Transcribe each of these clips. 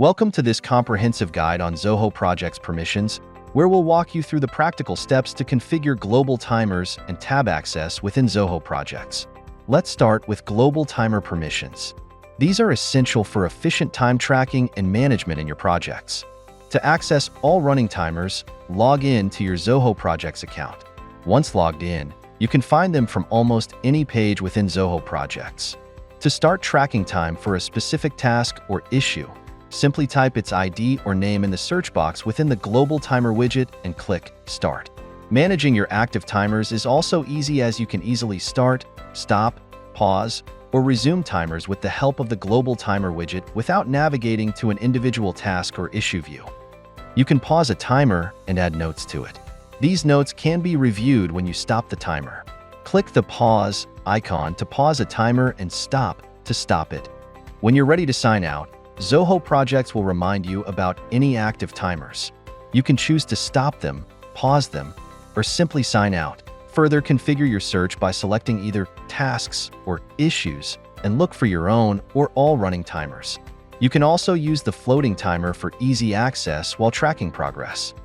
Welcome to this comprehensive guide on Zoho Projects permissions, where we'll walk you through the practical steps to configure global timers and tab access within Zoho Projects. Let's start with global timer permissions. These are essential for efficient time tracking and management in your projects. To access all running timers, log in to your Zoho Projects account. Once logged in, you can find them from almost any page within Zoho Projects. To start tracking time for a specific task or issue, simply type its ID or name in the search box within the Global Timer widget and click Start. Managing your active timers is also easy, as you can easily start, stop, pause, or resume timers with the help of the Global Timer widget without navigating to an individual task or issue view. You can pause a timer and add notes to it. These notes can be reviewed when you stop the timer. Click the pause icon to pause a timer and stop to stop it. When you're ready to sign out, Zoho Projects will remind you about any active timers. You can choose to stop them, pause them, or simply sign out. Further, configure your search by selecting either tasks or issues and look for your own or all running timers. You can also use the floating timer for easy access while tracking progress.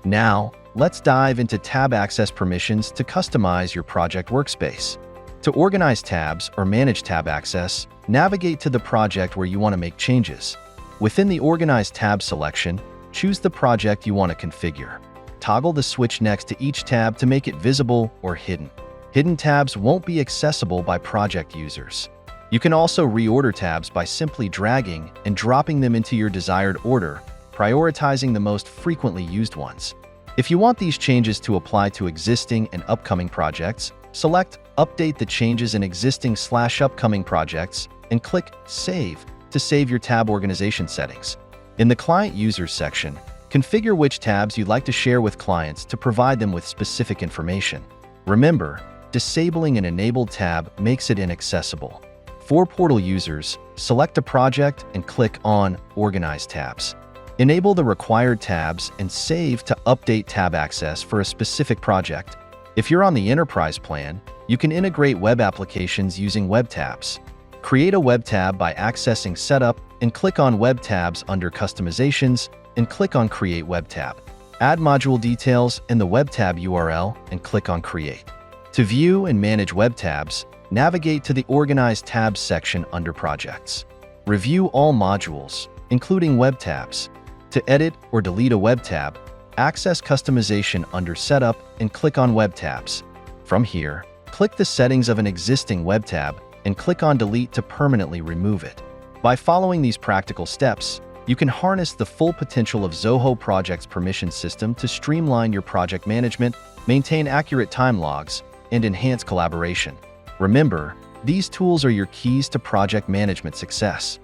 Now, let's dive into tab access permissions to customize your project workspace. To organize tabs or manage tab access, navigate to the project where you want to make changes. Within the Organize tab selection, choose the project you want to configure. Toggle the switch next to each tab to make it visible or hidden. Hidden tabs won't be accessible by project users. You can also reorder tabs by simply dragging and dropping them into your desired order, prioritizing the most frequently used ones. If you want these changes to apply to existing and upcoming projects, select Update the changes in existing/upcoming projects and click Save to save your tab organization settings. In the Client Users section, configure which tabs you'd like to share with clients to provide them with specific information. Remember, disabling an enabled tab makes it inaccessible. For portal users, select a project and click on Organize tabs. Enable the required tabs and save to update tab access for a specific project. If you're on the Enterprise plan, you can integrate web applications using web tabs. Create a web tab by accessing Setup and click on Web tabs under Customizations and click on Create Web tab. Add module details in the web tab URL and click on Create. To view and manage web tabs, navigate to the Organize tabs section under Projects. Review all modules, including web tabs. To edit or delete a web tab, access Customization under Setup and click on Web tabs. From here, click the settings of an existing web tab and click on Delete to permanently remove it. By following these practical steps, you can harness the full potential of Zoho Projects permission system to streamline your project management, maintain accurate time logs, and enhance collaboration. Remember, these tools are your keys to project management success.